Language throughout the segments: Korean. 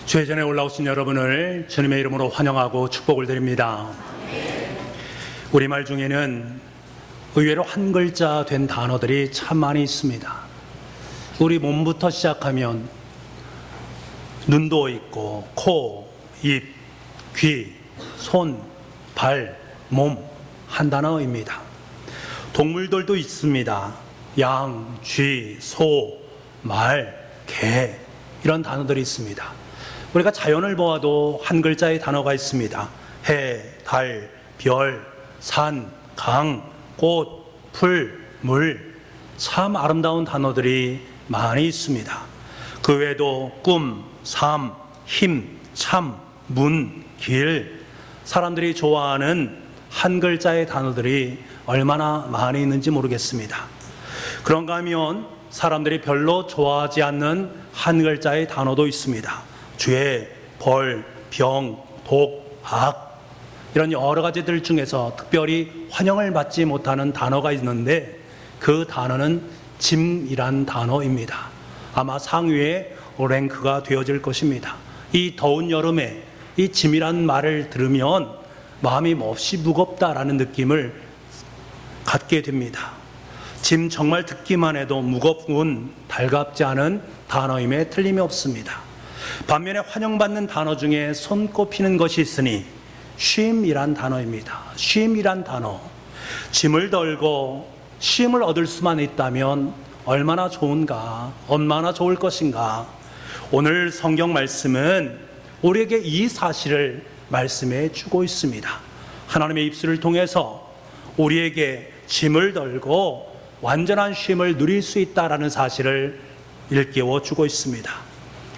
주의 전에 올라오신 여러분을 주님의 이름으로 환영하고 축복을 드립니다. 우리말 중에는 의외로 한 글자 된 단어들이 참 많이 있습니다. 우리 몸부터 시작하면 눈도 있고 코, 입, 귀, 손, 발, 몸 한 단어입니다. 동물들도 있습니다. 양, 쥐, 소, 말, 개 이런 단어들이 있습니다. 우리가 자연을 보아도 한 글자의 단어가 있습니다. 해, 달, 별, 산, 강, 꽃, 풀, 물 참 아름다운 단어들이 많이 있습니다. 그 외에도 꿈, 삶, 힘, 참, 문, 길 사람들이 좋아하는 한 글자의 단어들이 얼마나 많이 있는지 모르겠습니다. 그런가 하면 사람들이 별로 좋아하지 않는 한 글자의 단어도 있습니다. 죄, 벌, 병, 독, 악 이런 여러 가지들 중에서 특별히 환영을 받지 못하는 단어가 있는데 그 단어는 짐이란 단어입니다. 아마 상위에 랭크가 되어질 것입니다. 이 더운 여름에 이 짐이란 말을 들으면 마음이 몹시 무겁다라는 느낌을 갖게 됩니다. 짐 정말 듣기만 해도 무겁군 달갑지 않은 단어임에 틀림이 없습니다. 반면에 환영받는 단어 중에 손꼽히는 것이 있으니 쉼이란 단어입니다. 쉼이란 단어. 짐을 덜고 쉼을 얻을 수만 있다면 얼마나 좋은가, 얼마나 좋을 것인가. 오늘 성경 말씀은 우리에게 이 사실을 말씀해 주고 있습니다. 하나님의 입술을 통해서 우리에게 짐을 덜고 완전한 쉼을 누릴 수 있다라는 사실을 일깨워 주고 있습니다.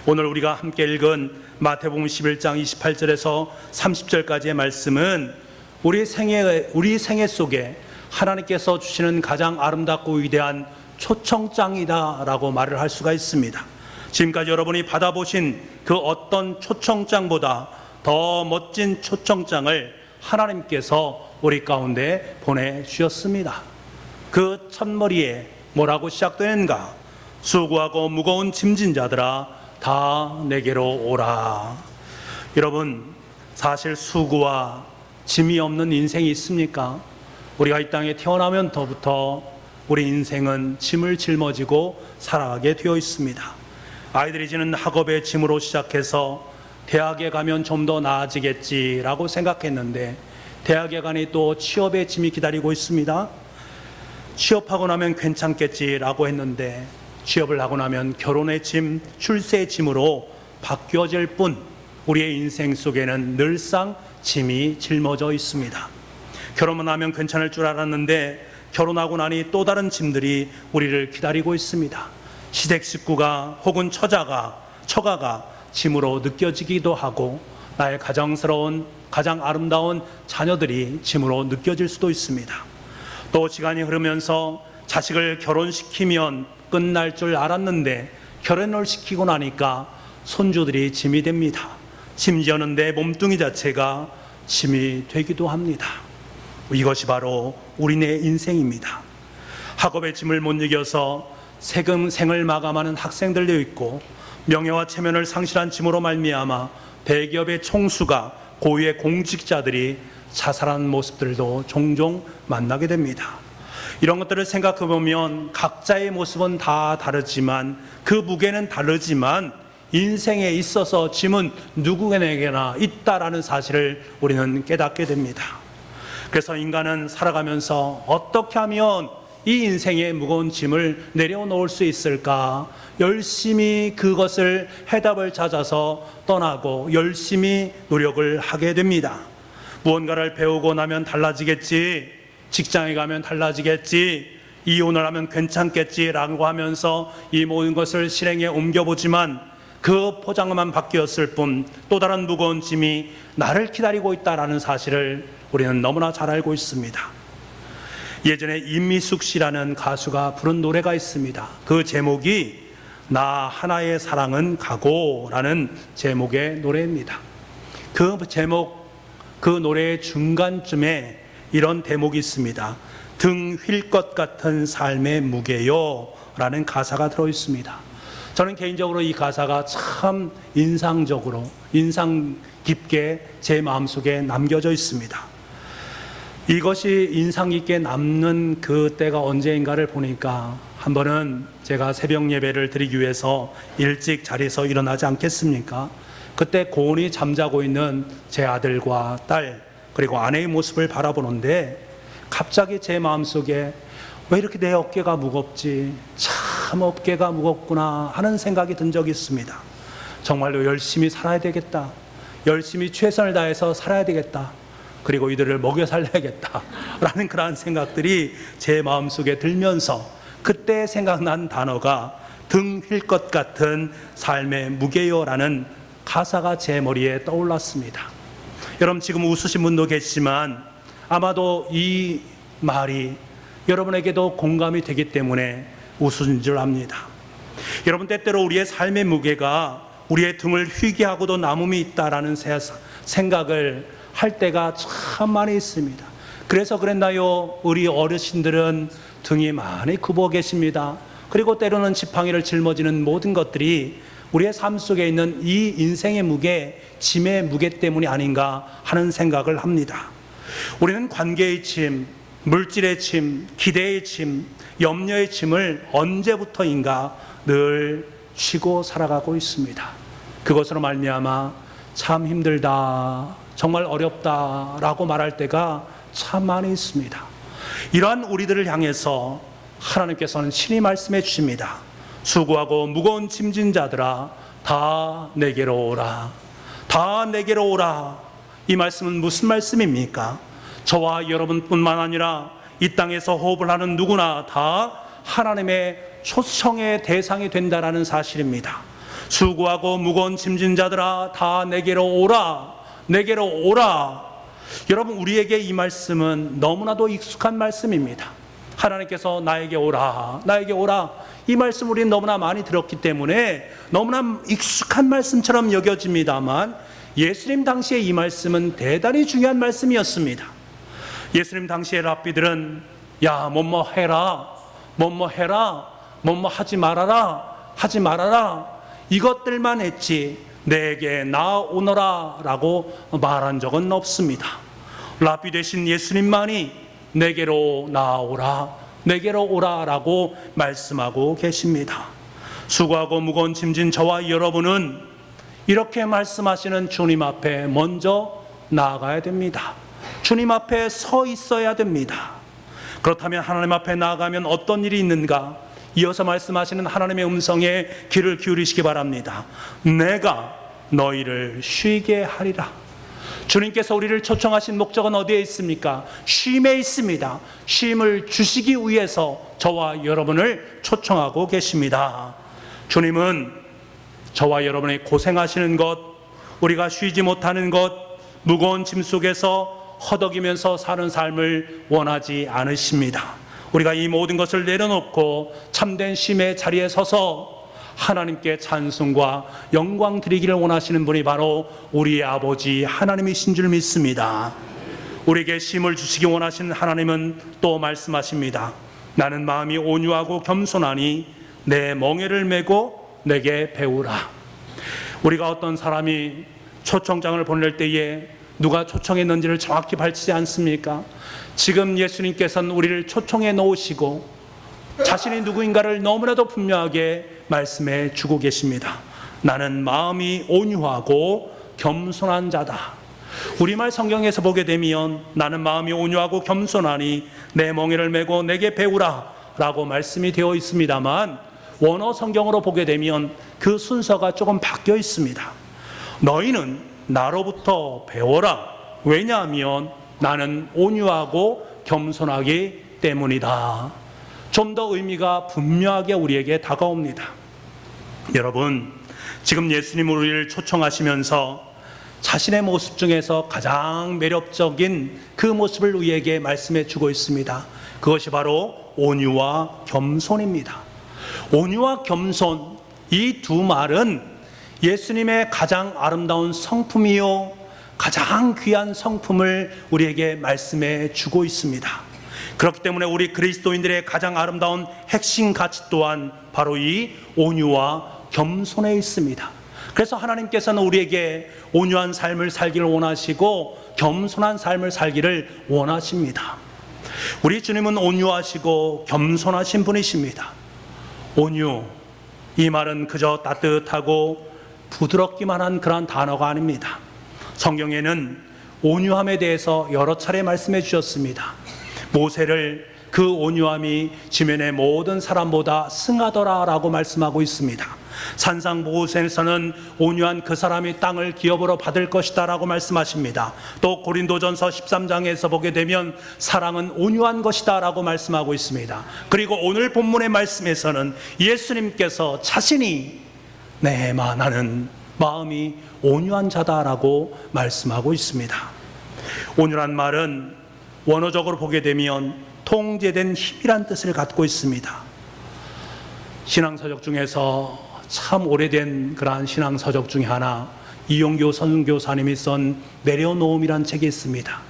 오늘 우리가 함께 읽은 마태복음 11장 28절에서 30절까지의 말씀은 우리 생애 속에 하나님께서 주시는 가장 아름답고 위대한 초청장이다라고 말을 할 수가 있습니다. 지금까지 여러분이 받아보신 그 어떤 초청장보다 더 멋진 초청장을 하나님께서 우리 가운데 보내주셨습니다. 그 첫머리에 뭐라고 시작되는가? 수고하고 무거운 짐진 자들아 다 내게로 오라. 여러분, 사실 수고와 짐이 없는 인생이 있습니까? 우리가 이 땅에 태어나면서부터 우리 인생은 짐을 짊어지고 살아가게 되어 있습니다. 아이들이 지는 학업의 짐으로 시작해서 대학에 가면 좀 더 나아지겠지라고 생각했는데 대학에 가니 또 취업의 짐이 기다리고 있습니다. 취업하고 나면 괜찮겠지라고 했는데 취업을 하고 나면 결혼의 짐, 출세의 짐으로 바뀌어질 뿐 우리의 인생 속에는 늘상 짐이 짊어져 있습니다. 결혼만 하면 괜찮을 줄 알았는데 결혼하고 나니 또 다른 짐들이 우리를 기다리고 있습니다. 시댁 식구가 혹은 처가가 짐으로 느껴지기도 하고 나의 가정스러운 가장 아름다운 자녀들이 짐으로 느껴질 수도 있습니다. 또 시간이 흐르면서 자식을 결혼시키면 끝날 줄 알았는데 결혼을 시키고 나니까 손주들이 짐이 됩니다. 심지어는 내 몸뚱이 자체가 짐이 되기도 합니다. 이것이 바로 우리네 인생입니다. 학업의 짐을 못 이겨서 생을 마감하는 학생들도 있고 명예와 체면을 상실한 짐으로 말미암아 대기업의 총수가 고위의 공직자들이 자살하는 모습들도 종종 만나게 됩니다. 이런 것들을 생각해 보면 각자의 모습은 다 다르지만 그 무게는 다르지만 인생에 있어서 짐은 누구에게나 있다라는 사실을 우리는 깨닫게 됩니다. 그래서 인간은 살아가면서 어떻게 하면 이 인생의 무거운 짐을 내려놓을 수 있을까? 열심히 그것을 해답을 찾아서 떠나고 열심히 노력을 하게 됩니다. 무언가를 배우고 나면 달라지겠지, 직장에 가면 달라지겠지, 이혼을 하면 괜찮겠지라고 하면서 이 모든 것을 실행에 옮겨보지만 그 포장만 바뀌었을 뿐 또 다른 무거운 짐이 나를 기다리고 있다는 사실을 우리는 너무나 잘 알고 있습니다. 예전에 임미숙 씨라는 가수가 부른 노래가 있습니다. 그 제목이 나 하나의 사랑은 가고라는 제목의 노래입니다. 그 노래의 중간쯤에 이런 대목이 있습니다. 등 휠 것 같은 삶의 무게요 라는 가사가 들어있습니다. 저는 개인적으로 이 가사가 참 인상 깊게 제 마음속에 남겨져 있습니다. 이것이 인상 깊게 남는 그 때가 언제인가를 보니까 한 번은 제가 새벽 예배를 드리기 위해서 일찍 자리에서 일어나지 않겠습니까? 그때 고온히 잠자고 있는 제 아들과 딸 그리고 아내의 모습을 바라보는데 갑자기 제 마음속에 왜 이렇게 내 어깨가 무겁지? 참 어깨가 무겁구나 하는 생각이 든 적이 있습니다. 정말로 열심히 살아야 되겠다. 열심히 최선을 다해서 살아야 되겠다. 그리고 이들을 먹여 살려야겠다 라는 그러한 생각들이 제 마음속에 들면서 그때 생각난 단어가 등 휠 것 같은 삶의 무게요라는 가사가 제 머리에 떠올랐습니다. 여러분 지금 웃으신 분도 계시지만 아마도 이 말이 여러분에게도 공감이 되기 때문에 웃으신 줄 압니다. 여러분 때때로 우리의 삶의 무게가 우리의 등을 휘게 하고도 남음이 있다라는 생각을 할 때가 참 많이 있습니다. 그래서 그랬나요? 우리 어르신들은 등이 많이 굽어 계십니다. 그리고 때로는 지팡이를 짊어지는 모든 것들이 우리의 삶 속에 있는 이 인생의 무게, 짐의 무게 때문이 아닌가 하는 생각을 합니다. 우리는 관계의 짐, 물질의 짐, 기대의 짐, 염려의 짐을 언제부터인가 늘 쥐고 살아가고 있습니다. 그것으로 말미암아 참 힘들다, 정말 어렵다라고 말할 때가 참 많이 있습니다. 이러한 우리들을 향해서 하나님께서는 친히 말씀해 주십니다. 수고하고 무거운 짐진 자들아 다 내게로 오라. 다 내게로 오라. 이 말씀은 무슨 말씀입니까? 저와 여러분뿐만 아니라 이 땅에서 호흡을 하는 누구나 다 하나님의 초청의 대상이 된다라는 사실입니다. 수고하고 무거운 짐진 자들아 다 내게로 오라. 내게로 오라. 여러분 우리에게 이 말씀은 너무나도 익숙한 말씀입니다. 하나님께서 나에게 오라, 나에게 오라. 이 말씀 우리는 너무나 많이 들었기 때문에 너무나 익숙한 말씀처럼 여겨집니다만 예수님 당시에 이 말씀은 대단히 중요한 말씀이었습니다. 예수님 당시의 랍비들은 야 뭐뭐 해라, 뭐뭐 해라, 뭐뭐 하지 말아라, 하지 말아라 이것들만 했지 내게 나오너라 라고 말한 적은 없습니다. 랍비 되신 예수님만이 내게로 나오라, 내게로 오라 라고 말씀하고 계십니다. 수고하고 무거운 짐진 저와 여러분은 이렇게 말씀하시는 주님 앞에 먼저 나아가야 됩니다. 주님 앞에 서 있어야 됩니다. 그렇다면 하나님 앞에 나아가면 어떤 일이 있는가? 이어서 말씀하시는 하나님의 음성에 귀를 기울이시기 바랍니다. 내가 너희를 쉬게 하리라. 주님께서 우리를 초청하신 목적은 어디에 있습니까? 쉼에 있습니다. 쉼을 주시기 위해서 저와 여러분을 초청하고 계십니다. 주님은 저와 여러분이 고생하시는 것, 우리가 쉬지 못하는 것, 무거운 짐 속에서 허덕이면서 사는 삶을 원하지 않으십니다. 우리가 이 모든 것을 내려놓고 참된 쉼의 자리에 서서 하나님께 찬송과 영광 드리기를 원하시는 분이 바로 우리의 아버지 하나님이신 줄 믿습니다. 우리에게 쉼을 주시기 원하시는 하나님은 또 말씀하십니다. 나는 마음이 온유하고 겸손하니 내 멍에를 메고 내게 배우라. 우리가 어떤 사람이 초청장을 보낼 때에 누가 초청했는지를 정확히 밝히지 않습니까? 지금 예수님께서는 우리를 초청해 놓으시고 자신이 누구인가를 너무나도 분명하게 말씀해 주고 계십니다. 나는 마음이 온유하고 겸손한 자다. 우리말 성경에서 보게 되면 나는 마음이 온유하고 겸손하니 내 멍에를 메고 내게 배우라 라고 말씀이 되어 있습니다만 원어 성경으로 보게 되면 그 순서가 조금 바뀌어 있습니다. 너희는 나로부터 배워라. 왜냐하면 나는 온유하고 겸손하기 때문이다. 좀 더 의미가 분명하게 우리에게 다가옵니다. 여러분, 지금 예수님 우리를 초청하시면서 자신의 모습 중에서 가장 매력적인 그 모습을 우리에게 말씀해 주고 있습니다. 그것이 바로 온유와 겸손입니다. 온유와 겸손, 이 두 말은 예수님의 가장 아름다운 성품이요 가장 귀한 성품을 우리에게 말씀해 주고 있습니다. 그렇기 때문에 우리 그리스도인들의 가장 아름다운 핵심 가치 또한 바로 이 온유와 겸손에 있습니다. 그래서 하나님께서는 우리에게 온유한 삶을 살기를 원하시고 겸손한 삶을 살기를 원하십니다. 우리 주님은 온유하시고 겸손하신 분이십니다. 온유, 이 말은 그저 따뜻하고 부드럽기만 한 그런 단어가 아닙니다. 성경에는 온유함에 대해서 여러 차례 말씀해 주셨습니다. 모세를 그 온유함이 지면의 모든 사람보다 승하더라 라고 말씀하고 있습니다. 산상보호서에서는 온유한 그 사람이 땅을 기업으로 받을 것이다 라고 말씀하십니다. 또 고린도전서 13장에서 보게 되면 사랑은 온유한 것이다 라고 말씀하고 있습니다. 그리고 오늘 본문의 말씀에서는 예수님께서 자신이 나는 마음이 온유한 자다라고 말씀하고 있습니다. 온유란 말은 원어적으로 보게 되면 통제된 힘이란 뜻을 갖고 있습니다. 신앙서적 중에서 참 오래된 그러한 신앙서적 중에 하나, 이용교 선교사님이 쓴 내려놓음이란 책이 있습니다.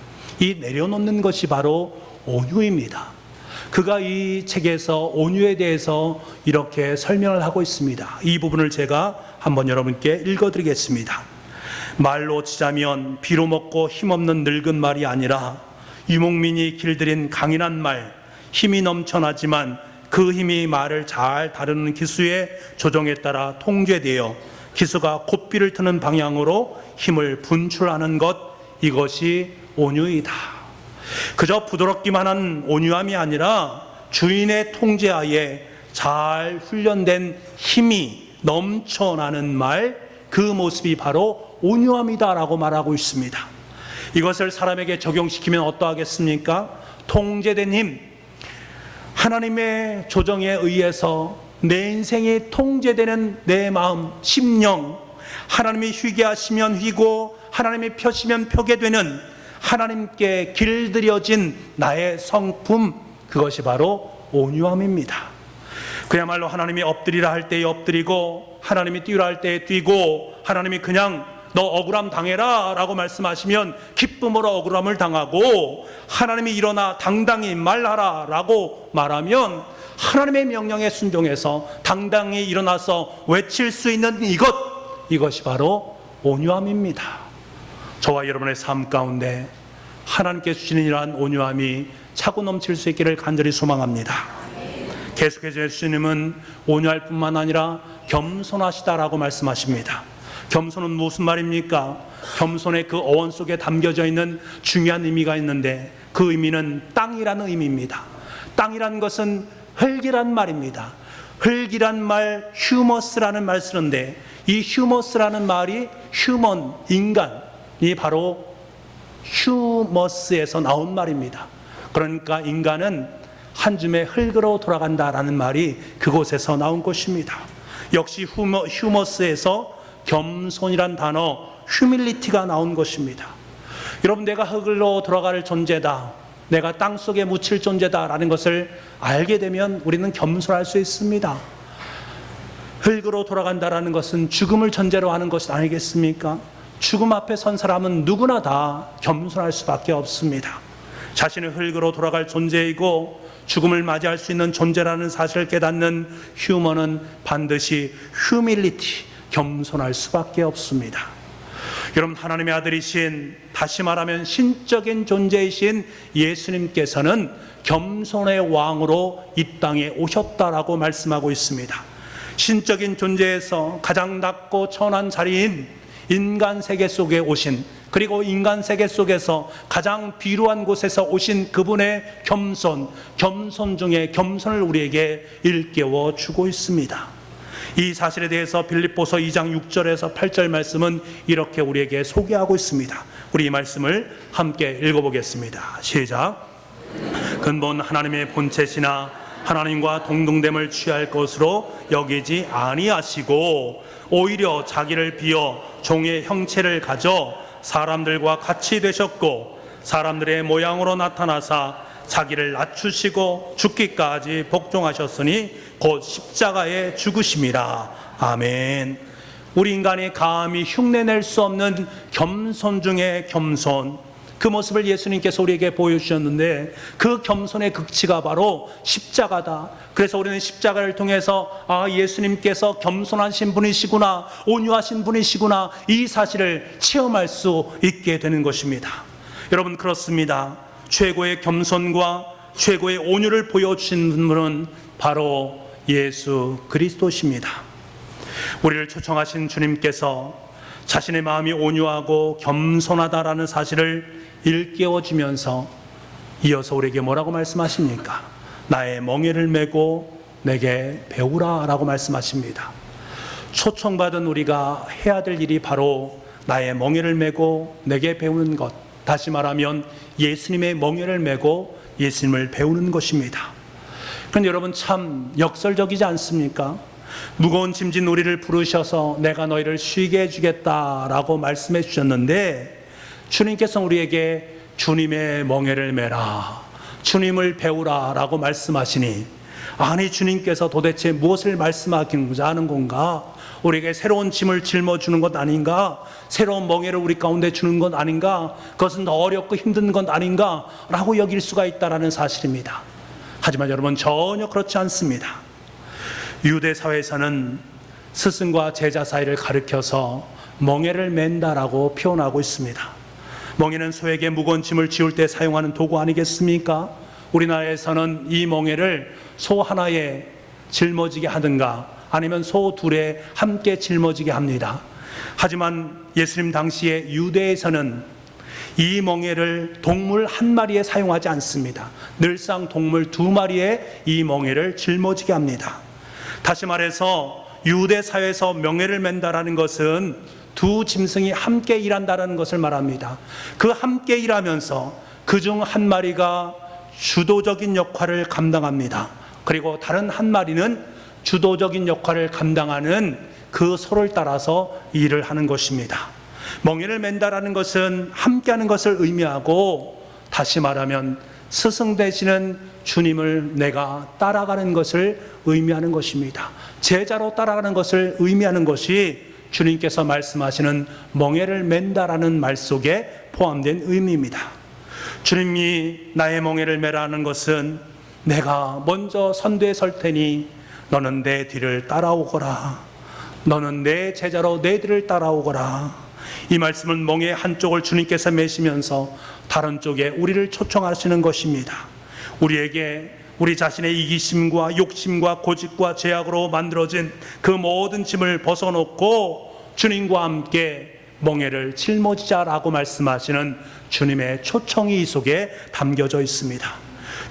이 내려놓는 것이 바로 온유입니다. 그가 이 책에서 온유에 대해서 이렇게 설명을 하고 있습니다. 이 부분을 제가 한번 여러분께 읽어드리겠습니다. 말로 치자면 비로 먹고 힘없는 늙은 말이 아니라 유목민이 길들인 강인한 말, 힘이 넘쳐나지만 그 힘이 말을 잘 다루는 기수의 조정에 따라 통제되어 기수가 고삐를 트는 방향으로 힘을 분출하는 것, 이것이 온유이다. 그저 부드럽기만 한 온유함이 아니라 주인의 통제하에 잘 훈련된 힘이 넘쳐나는 말, 그 모습이 바로 온유함이다 라고 말하고 있습니다. 이것을 사람에게 적용시키면 어떠하겠습니까? 통제된 힘, 하나님의 조정에 의해서 내 인생이 통제되는 내 마음, 심령, 하나님이 휘게 하시면 휘고 하나님이 펴시면 펴게 되는 하나님께 길들여진 나의 성품, 그것이 바로 온유함입니다. 그야말로 하나님이 엎드리라 할 때에 엎드리고 하나님이 뛰라 할 때에 뛰고, 하나님이 그냥 너 억울함 당해라 라고 말씀하시면 기쁨으로 억울함을 당하고, 하나님이 일어나 당당히 말하라 라고 말하면 하나님의 명령에 순종해서 당당히 일어나서 외칠 수 있는 이것이 바로 온유함입니다. 저와 여러분의 삶 가운데 하나님께 주시는 이러한 온유함이 차고 넘칠 수 있기를 간절히 소망합니다. 계속해서 예수님은 온유할 뿐만 아니라 겸손하시다라고 말씀하십니다. 겸손은 무슨 말입니까? 겸손의 그 어원 속에 담겨져 있는 중요한 의미가 있는데, 그 의미는 땅이라는 의미입니다. 땅이란 것은 흙이란 말입니다. 흙이란 말, 휴머스라는 말 쓰는데, 이 휴머스라는 말이 휴먼, 인간이 바로 휴머스에서 나온 말입니다. 그러니까 인간은 한 줌의 흙으로 돌아간다라는 말이 그곳에서 나온 것입니다. 역시 휴머스에서 겸손이란 단어, 휴밀리티가 나온 것입니다. 여러분, 내가 흙으로 돌아갈 존재다, 내가 땅 속에 묻힐 존재다라는 것을 알게 되면 우리는 겸손할 수 있습니다. 흙으로 돌아간다라는 것은 죽음을 전제로 하는 것이 아니겠습니까? 죽음 앞에 선 사람은 누구나 다 겸손할 수밖에 없습니다. 자신의 흙으로 돌아갈 존재이고 죽음을 맞이할 수 있는 존재라는 사실을 깨닫는 휴먼은 반드시 휴밀리티, 겸손할 수밖에 없습니다. 여러분, 하나님의 아들이신, 다시 말하면 신적인 존재이신 예수님께서는 겸손의 왕으로 이 땅에 오셨다라고 말씀하고 있습니다. 신적인 존재에서 가장 낮고 천한 자리인 인간 세계 속에 오신, 그리고 인간 세계 속에서 가장 비루한 곳에서 오신 그분의 겸손 중에 겸손을 우리에게 일깨워 주고 있습니다. 이 사실에 대해서 빌립보서 2장 6절에서 8절 말씀은 이렇게 우리에게 소개하고 있습니다. 우리 이 말씀을 함께 읽어보겠습니다. 시작. 근본 하나님의 본체시나 하나님과 동등됨을 취할 것으로 여기지 아니하시고 오히려 자기를 비어 종의 형체를 가져 사람들과 같이 되셨고 사람들의 모양으로 나타나사 자기를 낮추시고 죽기까지 복종하셨으니 곧 십자가에 죽으심이라. 아멘. 우리 인간이 감히 흉내낼 수 없는 겸손 중에 겸손, 그 모습을 예수님께서 우리에게 보여주셨는데 그 겸손의 극치가 바로 십자가다. 그래서 우리는 십자가를 통해서 예수님께서 겸손하신 분이시구나, 온유하신 분이시구나, 이 사실을 체험할 수 있게 되는 것입니다. 여러분, 그렇습니다. 최고의 겸손과 최고의 온유를 보여주신 분은 바로 예수 그리스도십니다. 우리를 초청하신 주님께서 자신의 마음이 온유하고 겸손하다라는 사실을 일깨워주면서 이어서 우리에게 뭐라고 말씀하십니까? 나의 멍에를 메고 내게 배우라 라고 말씀하십니다. 초청받은 우리가 해야 될 일이 바로 나의 멍에를 메고 내게 배우는 것, 다시 말하면 예수님의 멍에를 메고 예수님을 배우는 것입니다. 그런데 여러분, 참 역설적이지 않습니까? 무거운 짐진 우리를 부르셔서 내가 너희를 쉬게 해주겠다라고 말씀해 주셨는데, 주님께서 우리에게 주님의 멍에를 메라, 주님을 배우라 라고 말씀하시니, 아니 주님께서 도대체 무엇을 말씀하시고자 하는 건가? 우리에게 새로운 짐을 짊어주는 것 아닌가? 새로운 멍에를 우리 가운데 주는 것 아닌가? 그것은 더 어렵고 힘든 것 아닌가? 라고 여길 수가 있다는 사실입니다. 하지만 여러분, 전혀 그렇지 않습니다. 유대 사회에서는 스승과 제자 사이를 가리켜서 멍에를 맨다라고 표현하고 있습니다. 멍에는 소에게 무거운 짐을 지울 때 사용하는 도구 아니겠습니까? 우리나라에서는 이 멍에를 소 하나에 짊어지게 하든가 아니면 소 둘에 함께 짊어지게 합니다. 하지만 예수님 당시에 유대에서는 이 멍에를 동물 한 마리에 사용하지 않습니다. 늘상 동물 두 마리에 이 멍에를 짊어지게 합니다. 다시 말해서 유대 사회에서 멍에를 맨다라는 것은 두 짐승이 함께 일한다는 것을 말합니다. 그 함께 일하면서 그중 한 마리가 주도적인 역할을 감당합니다. 그리고 다른 한 마리는 주도적인 역할을 감당하는 그 소를 따라서 일을 하는 것입니다. 멍에를 맨다라는 것은 함께하는 것을 의미하고, 다시 말하면 스승 되시는 주님을 내가 따라가는 것을 의미하는 것입니다. 제자로 따라가는 것을 의미하는 것이 주님께서 말씀하시는 멍에를 맨다라는 말 속에 포함된 의미입니다. 주님이 나의 멍에를 매라는 것은 내가 먼저 선두에 설 테니 너는 내 뒤를 따라오거라, 너는 내 제자로 내 뒤를 따라오거라. 이 말씀은 멍에 한쪽을 주님께서 메시면서 다른 쪽에 우리를 초청하시는 것입니다. 우리에게 우리 자신의 이기심과 욕심과 고집과 죄악으로 만들어진 그 모든 짐을 벗어놓고 주님과 함께 멍에를 짊어지자라고 말씀하시는 주님의 초청이 이 속에 담겨져 있습니다.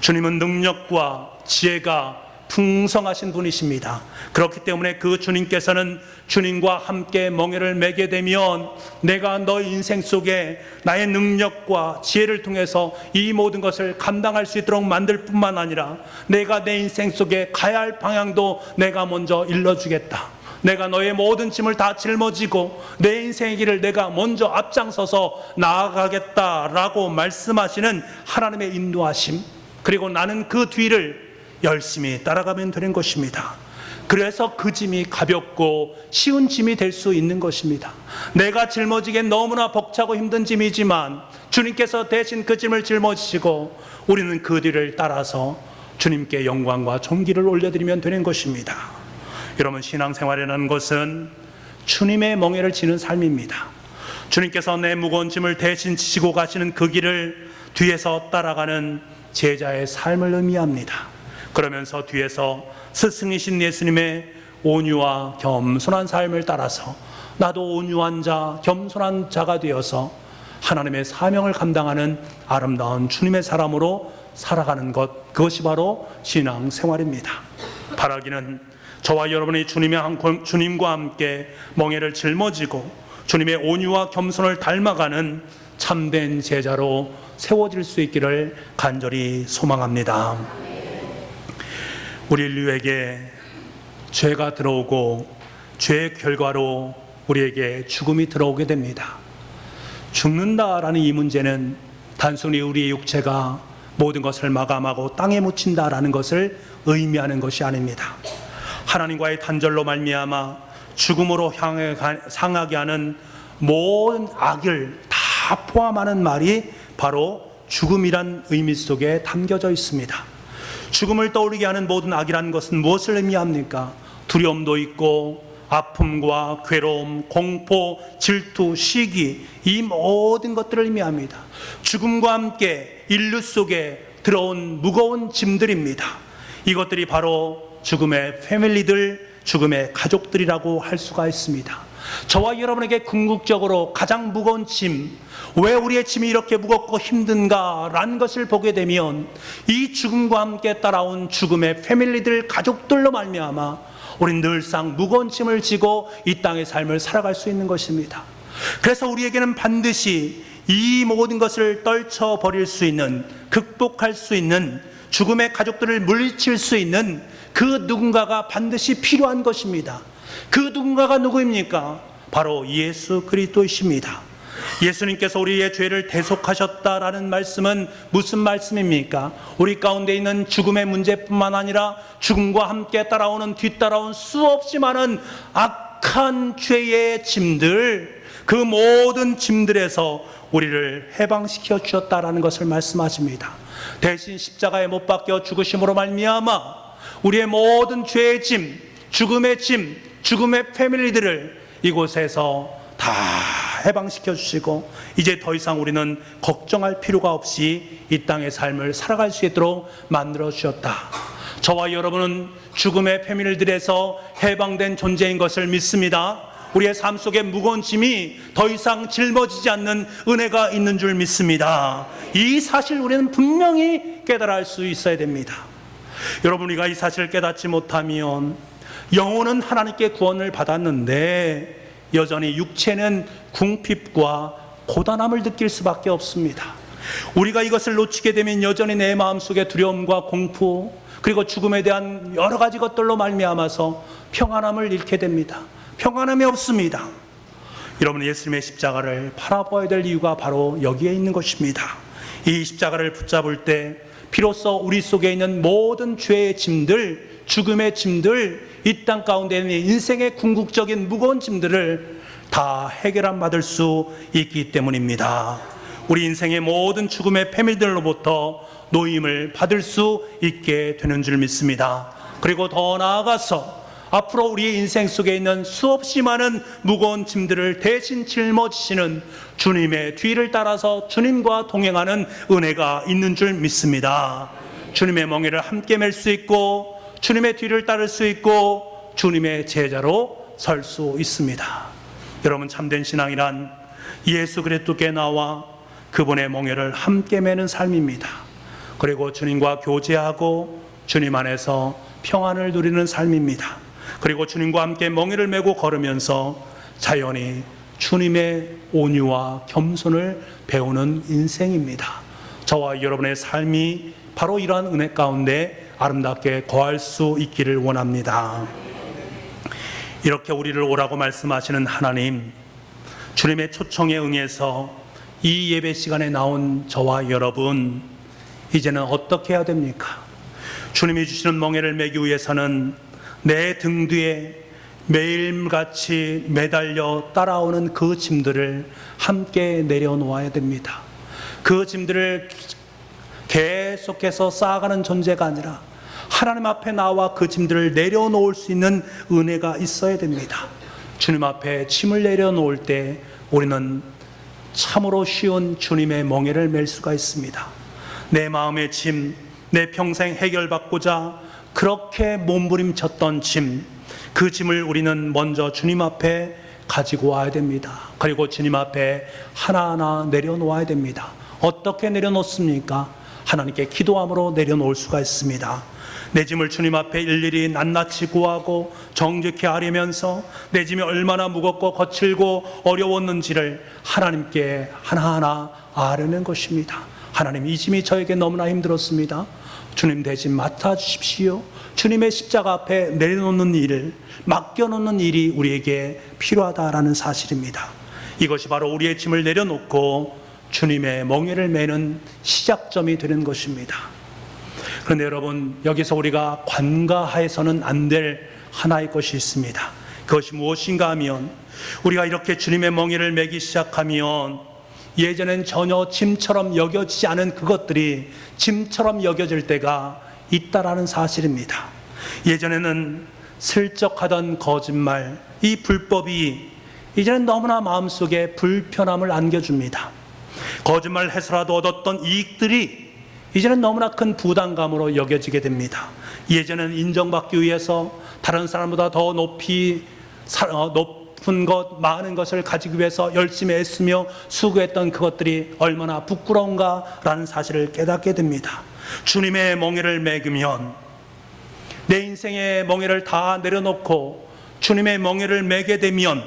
주님은 능력과 지혜가 풍성하신 분이십니다. 그렇기 때문에 그 주님께서는 주님과 함께 멍에를 매게 되면 내가 너 인생 속에 나의 능력과 지혜를 통해서 이 모든 것을 감당할 수 있도록 만들 뿐만 아니라 내가 내 인생 속에 가야 할 방향도 내가 먼저 일러주겠다. 내가 너의 모든 짐을 다 짊어지고 내 인생의 길을 내가 먼저 앞장서서 나아가겠다라고 말씀하시는 하나님의 인도하심, 그리고 나는 그 뒤를 열심히 따라가면 되는 것입니다. 그래서 그 짐이 가볍고 쉬운 짐이 될 수 있는 것입니다. 내가 짊어지기엔 너무나 벅차고 힘든 짐이지만 주님께서 대신 그 짐을 짊어지시고 우리는 그 뒤를 따라서 주님께 영광과 존귀를 올려드리면 되는 것입니다. 여러분, 신앙생활이라는 것은 주님의 멍에를 지는 삶입니다. 주님께서 내 무거운 짐을 대신 지시고 가시는 그 길을 뒤에서 따라가는 제자의 삶을 의미합니다. 그러면서 뒤에서 스승이신 예수님의 온유와 겸손한 삶을 따라서 나도 온유한 자, 겸손한 자가 되어서 하나님의 사명을 감당하는 아름다운 주님의 사람으로 살아가는 것, 그것이 바로 신앙생활입니다. 바라기는 저와 여러분이 주님과 함께 멍에를 짊어지고 주님의 온유와 겸손을 닮아가는 참된 제자로 세워질 수 있기를 간절히 소망합니다. 우리 인류에게 죄가 들어오고 죄의 결과로 우리에게 죽음이 들어오게 됩니다. 죽는다라는 이 문제는 단순히 우리의 육체가 모든 것을 마감하고 땅에 묻힌다라는 것을 의미하는 것이 아닙니다. 하나님과의 단절로 말미암아 죽음으로 향하게 하는 모든 악을 다 포함하는 말이 바로 죽음이란 의미 속에 담겨져 있습니다. 죽음을 떠올리게 하는 모든 악이라는 것은 무엇을 의미합니까? 두려움도 있고 아픔과 괴로움, 공포, 질투, 시기, 이 모든 것들을 의미합니다. 죽음과 함께 인류 속에 들어온 무거운 짐들입니다. 이것들이 바로 죽음의 패밀리들, 죽음의 가족들이라고 할 수가 있습니다. 저와 여러분에게 궁극적으로 가장 무거운 짐, 왜 우리의 짐이 이렇게 무겁고 힘든가라는 것을 보게 되면 이 죽음과 함께 따라온 죽음의 패밀리들, 가족들로 말미암아 우린 늘상 무거운 짐을 지고 이 땅의 삶을 살아갈 수 있는 것입니다. 그래서 우리에게는 반드시 이 모든 것을 떨쳐버릴 수 있는, 극복할 수 있는, 죽음의 가족들을 물리칠 수 있는 그 누군가가 반드시 필요한 것입니다. 그 누군가가 누구입니까? 바로 예수 그리스도이십니다. 예수님께서 우리의 죄를 대속하셨다라는 말씀은 무슨 말씀입니까? 우리 가운데 있는 죽음의 문제뿐만 아니라 죽음과 함께 뒤따라온 수없이 많은 악한 죄의 짐들, 그 모든 짐들에서 우리를 해방시켜 주셨다라는 것을 말씀하십니다. 대신 십자가에 못 박혀 죽으심으로 말미암아 우리의 모든 죄의 짐, 죽음의 짐, 죽음의 패밀리들을 이곳에서 다 해방시켜 주시고 이제 더 이상 우리는 걱정할 필요가 없이 이 땅의 삶을 살아갈 수 있도록 만들어 주셨다. 저와 여러분은 죽음의 패밀리들에서 해방된 존재인 것을 믿습니다. 우리의 삶 속에 무거운 짐이 더 이상 짊어지지 않는 은혜가 있는 줄 믿습니다. 이 사실 우리는 분명히 깨달을 수 있어야 됩니다. 여러분, 우리가 이 사실을 깨닫지 못하면 영혼은 하나님께 구원을 받았는데 여전히 육체는 궁핍과 고단함을 느낄 수밖에 없습니다. 우리가 이것을 놓치게 되면 여전히 내 마음속에 두려움과 공포, 그리고 죽음에 대한 여러 가지 것들로 말미암아서 평안함을 잃게 됩니다. 평안함이 없습니다. 여러분, 예수님의 십자가를 바라봐야 될 이유가 바로 여기에 있는 것입니다. 이 십자가를 붙잡을 때 비로소 우리 속에 있는 모든 죄의 짐들, 죽음의 짐들, 이 땅 가운데 있는 인생의 궁극적인 무거운 짐들을 다 해결함 받을 수 있기 때문입니다. 우리 인생의 모든 죽음의 패밀들로부터 노임을 받을 수 있게 되는 줄 믿습니다. 그리고 더 나아가서 앞으로 우리의 인생 속에 있는 수없이 많은 무거운 짐들을 대신 짊어지시는 주님의 뒤를 따라서 주님과 동행하는 은혜가 있는 줄 믿습니다. 주님의 멍에를 함께 맬 수 있고 주님의 뒤를 따를 수 있고 주님의 제자로 설 수 있습니다. 여러분, 참된 신앙이란 예수 그리스도께 나와 그분의 멍에를 함께 매는 삶입니다. 그리고 주님과 교제하고 주님 안에서 평안을 누리는 삶입니다. 그리고 주님과 함께 멍에를 메고 걸으면서 자연히 주님의 온유와 겸손을 배우는 인생입니다. 저와 여러분의 삶이 바로 이러한 은혜 가운데 아름답게 거할 수 있기를 원합니다. 이렇게 우리를 오라고 말씀하시는 하나님, 주님의 초청에 응해서 이 예배 시간에 나온 저와 여러분, 이제는 어떻게 해야 됩니까? 주님이 주시는 멍에를 매기 위해서는 내 등 뒤에 매일같이 매달려 따라오는 그 짐들을 함께 내려놓아야 됩니다. 그 짐들을 계속해서 쌓아가는 존재가 아니라 하나님 앞에 나와 그 짐들을 내려놓을 수 있는 은혜가 있어야 됩니다. 주님 앞에 짐을 내려놓을 때 우리는 참으로 쉬운 주님의 멍에를 맬 수가 있습니다. 내 마음의 짐, 내 평생 해결받고자 그렇게 몸부림쳤던 짐, 그 짐을 우리는 먼저 주님 앞에 가지고 와야 됩니다. 그리고 주님 앞에 하나하나 내려놓아야 됩니다. 어떻게 내려놓습니까? 하나님께 기도함으로 내려놓을 수가 있습니다. 내 짐을 주님 앞에 일일이 낱낱이 구하고 정직히 아뢰면서 내 짐이 얼마나 무겁고 거칠고 어려웠는지를 하나님께 하나하나 아뢰는 것입니다. 하나님, 이 짐이 저에게 너무나 힘들었습니다. 주님, 대신 맡아주십시오. 주님의 십자가 앞에 내려놓는 일을, 맡겨놓는 일이 우리에게 필요하다라는 사실입니다. 이것이 바로 우리의 짐을 내려놓고 주님의 멍에를 매는 시작점이 되는 것입니다. 그런데 여러분, 여기서 우리가 관가해서는 안 될 하나의 것이 있습니다. 그것이 무엇인가 하면, 우리가 이렇게 주님의 멍에를 매기 시작하면 예전엔 전혀 짐처럼 여겨지지 않은 그것들이 짐처럼 여겨질 때가 있다라는 사실입니다. 예전에는 슬쩍 하던 거짓말, 이 불법이 이제는 너무나 마음속에 불편함을 안겨줍니다. 거짓말 해서라도 얻었던 이익들이 이제는 너무나 큰 부담감으로 여겨지게 됩니다. 예전에는 인정받기 위해서 다른 사람보다 더 높은 것, 많은 것을 가지기 위해서 열심히 애쓰며 수고했던 그것들이 얼마나 부끄러운가라는 사실을 깨닫게 됩니다. 주님의 멍에를 매기면, 내 인생의 멍에를 다 내려놓고 주님의 멍에를 매게 되면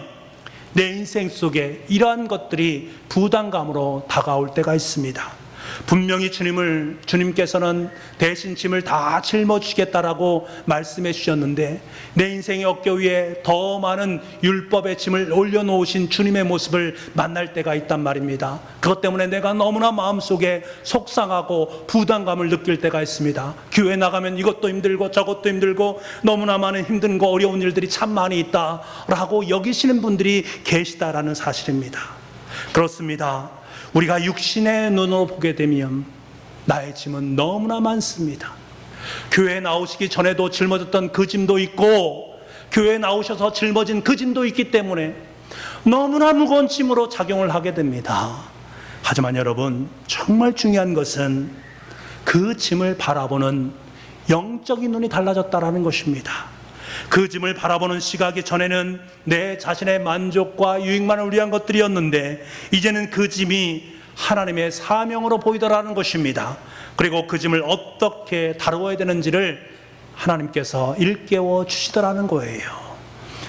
내 인생 속에 이러한 것들이 부담감으로 다가올 때가 있습니다. 분명히 주님께서는 대신 짐을 다 짊어지시겠다라고 말씀해 주셨는데, 내 인생의 어깨 위에 더 많은 율법의 짐을 올려놓으신 주님의 모습을 만날 때가 있단 말입니다. 그것 때문에 내가 너무나 마음속에 속상하고 부담감을 느낄 때가 있습니다. 교회 나가면 이것도 힘들고 저것도 힘들고 너무나 많은 힘든 거, 어려운 일들이 참 많이 있다라고 여기시는 분들이 계시다라는 사실입니다. 그렇습니다. 우리가 육신의 눈으로 보게 되면 나의 짐은 너무나 많습니다. 교회에 나오시기 전에도 짊어졌던 그 짐도 있고, 교회에 나오셔서 짊어진 그 짐도 있기 때문에 너무나 무거운 짐으로 작용을 하게 됩니다. 하지만 여러분, 정말 중요한 것은 그 짐을 바라보는 영적인 눈이 달라졌다는 것입니다. 그 짐을 바라보는 시각이 전에는 내 자신의 만족과 유익만을 위한 것들이었는데, 이제는 그 짐이 하나님의 사명으로 보이더라는 것입니다. 그리고 그 짐을 어떻게 다루어야 되는지를 하나님께서 일깨워 주시더라는 거예요.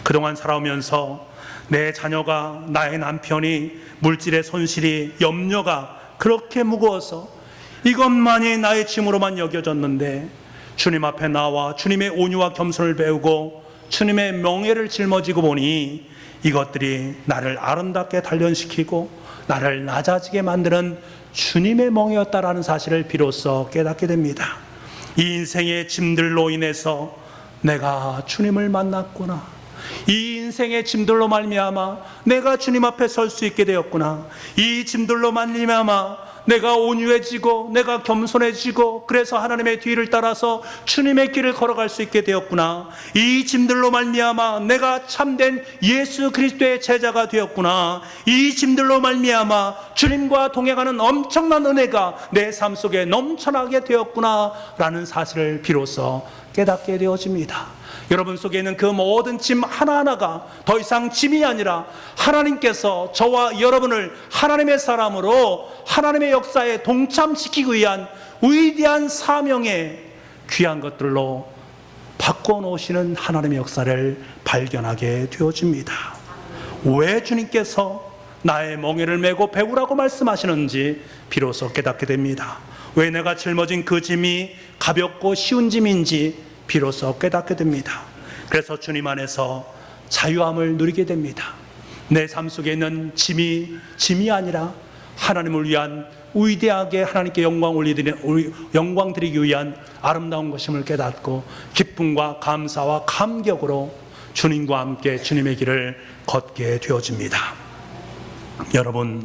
그동안 살아오면서 내 자녀가, 나의 남편이, 물질의 손실이, 염려가 그렇게 무거워서 이것만이 나의 짐으로만 여겨졌는데, 주님 앞에 나와 주님의 온유와 겸손을 배우고 주님의 명예를 짊어지고 보니 이것들이 나를 아름답게 단련시키고 나를 낮아지게 만드는 주님의 멍이었다라는 사실을 비로소 깨닫게 됩니다. 이 인생의 짐들로 인해서 내가 주님을 만났구나, 이 인생의 짐들로 말미암아 내가 주님 앞에 설 수 있게 되었구나, 이 짐들로 말미암아 내가 온유해지고 내가 겸손해지고 그래서 하나님의 뒤를 따라서 주님의 길을 걸어갈 수 있게 되었구나, 이 짐들로 말미암아 내가 참된 예수 그리스도의 제자가 되었구나, 이 짐들로 말미암아 주님과 동행하는 엄청난 은혜가 내 삶 속에 넘쳐나게 되었구나 라는 사실을 비로소 깨닫게 되어집니다. 여러분 속에 있는 그 모든 짐 하나하나가 더 이상 짐이 아니라 하나님께서 저와 여러분을 하나님의 사람으로 하나님의 역사에 동참시키기 위한 위대한 사명의 귀한 것들로 바꿔놓으시는 하나님의 역사를 발견하게 되어집니다. 왜 주님께서 나의 멍에를 메고 배우라고 말씀하시는지 비로소 깨닫게 됩니다. 왜 내가 짊어진 그 짐이 가볍고 쉬운 짐인지 비로소 깨닫게 됩니다. 그래서 주님 안에서 자유함을 누리게 됩니다. 내 삶 속에 있는 짐이 아니라 하나님을 위한 위대하게 하나님께 영광 드리기 위한 아름다운 것임을 깨닫고 기쁨과 감사와 감격으로 주님과 함께 주님의 길을 걷게 되어집니다. 여러분,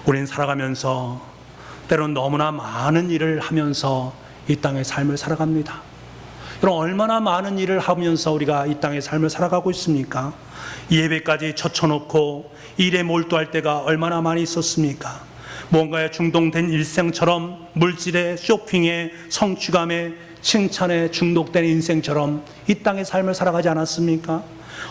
우린 살아가면서 때로는 너무나 많은 일을 하면서 이 땅의 삶을 살아갑니다. 여러분, 얼마나 많은 일을 하면서 우리가 이 땅의 삶을 살아가고 있습니까? 예배까지 젖혀놓고 일에 몰두할 때가 얼마나 많이 있었습니까? 뭔가에 중독된 일생처럼, 물질에, 쇼핑에, 성취감에, 칭찬에 중독된 인생처럼 이 땅의 삶을 살아가지 않았습니까?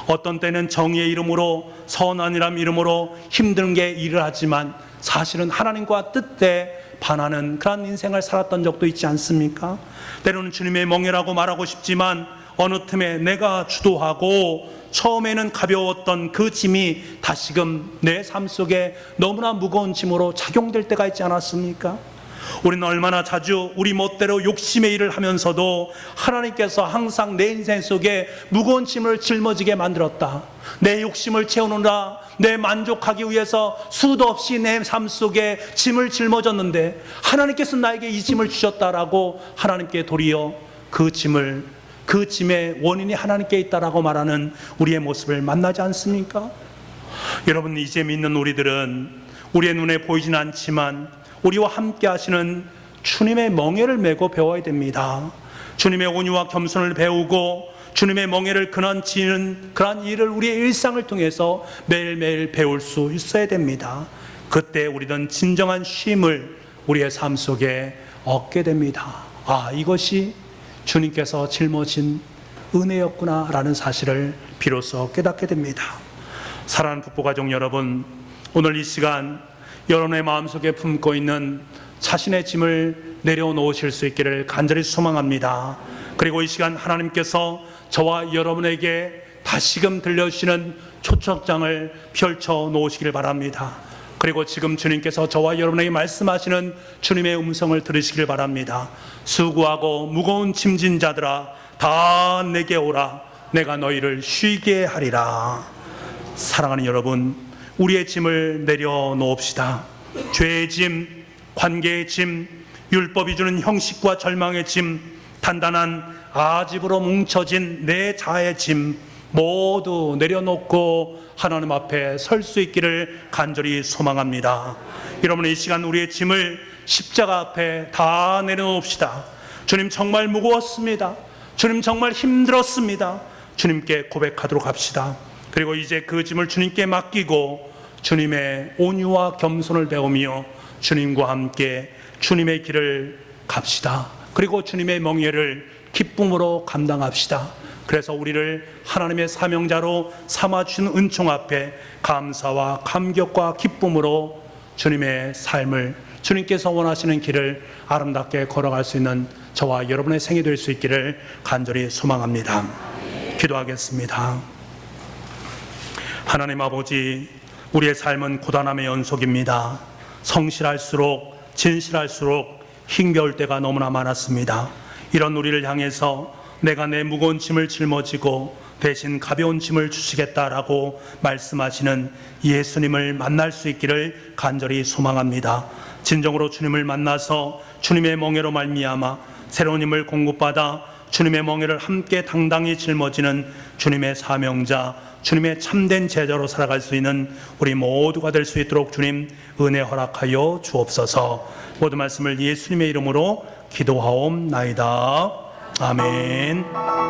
어떤 때는 정의의 이름으로, 선한이란 이름으로 힘든 게 일을 하지만 사실은 하나님과 뜻에 반하는 그런 인생을 살았던 적도 있지 않습니까? 때로는 주님의 멍에라고 말하고 싶지만 어느 틈에 내가 주도하고 처음에는 가벼웠던 그 짐이 다시금 내 삶 속에 너무나 무거운 짐으로 작용될 때가 있지 않았습니까? 우리는 얼마나 자주 우리 멋대로 욕심의 일을 하면서도 하나님께서 항상 내 인생 속에 무거운 짐을 짊어지게 만들었다, 내 욕심을 채우느라 내 만족하기 위해서 수도 없이 내 삶 속에 짐을 짊어졌는데 하나님께서 나에게 이 짐을 주셨다라고 하나님께 도리어 그 짐의 원인이 하나님께 있다라고 말하는 우리의 모습을 만나지 않습니까? 여러분, 이제 믿는 우리들은 우리의 눈에 보이지는 않지만 우리와 함께 하시는 주님의 멍에를 메고 배워야 됩니다. 주님의 온유와 겸손을 배우고 주님의 멍에를 근원치는 그러한 일을 우리의 일상을 통해서 매일매일 배울 수 있어야 됩니다. 그때 우리는 진정한 쉼을 우리의 삶 속에 얻게 됩니다. 이것이 주님께서 짊어진 은혜였구나 라는 사실을 비로소 깨닫게 됩니다. 사랑하는 북부가족 여러분, 오늘 이 시간 여러분의 마음속에 품고 있는 자신의 짐을 내려놓으실 수 있기를 간절히 소망합니다. 그리고 이 시간 하나님께서 저와 여러분에게 다시금 들려주시는 초청장을 펼쳐 놓으시길 바랍니다. 그리고 지금 주님께서 저와 여러분에게 말씀하시는 주님의 음성을 들으시길 바랍니다. 수고하고 무거운 짐진 자들아 다 내게 오라. 내가 너희를 쉬게 하리라. 사랑하는 여러분, 우리의 짐을 내려놓읍시다. 죄의 짐, 관계의 짐, 율법이 주는 형식과 절망의 짐, 단단한 아집으로 뭉쳐진 내 자의 짐 모두 내려놓고 하나님 앞에 설 수 있기를 간절히 소망합니다. 여러분, 이 시간 우리의 짐을 십자가 앞에 다 내려놓읍시다. 주님 정말 무거웠습니다. 주님 정말 힘들었습니다. 주님께 고백하도록 합시다. 그리고 이제 그 짐을 주님께 맡기고 주님의 온유와 겸손을 배우며 주님과 함께 주님의 길을 갑시다. 그리고 주님의 멍에를 기쁨으로 감당합시다. 그래서 우리를 하나님의 사명자로 삼아주신 은총 앞에 감사와 감격과 기쁨으로 주님의 삶을, 주님께서 원하시는 길을 아름답게 걸어갈 수 있는 저와 여러분의 생이 될 수 있기를 간절히 소망합니다. 기도하겠습니다. 하나님 아버지, 우리의 삶은 고단함의 연속입니다. 성실할수록 진실할수록 힘겨울 때가 너무나 많았습니다. 이런 우리를 향해서 내가 내 무거운 짐을 짊어지고 대신 가벼운 짐을 주시겠다라고 말씀하시는 예수님을 만날 수 있기를 간절히 소망합니다. 진정으로 주님을 만나서 주님의 멍에로 말미암아 새로운 힘을 공급받아 주님의 멍에를 함께 당당히 짊어지는 주님의 사명자, 주님의 참된 제자로 살아갈 수 있는 우리 모두가 될 수 있도록 주님 은혜 허락하여 주옵소서. 모든 말씀을 예수님의 이름으로 기도하옵나이다. 아멘.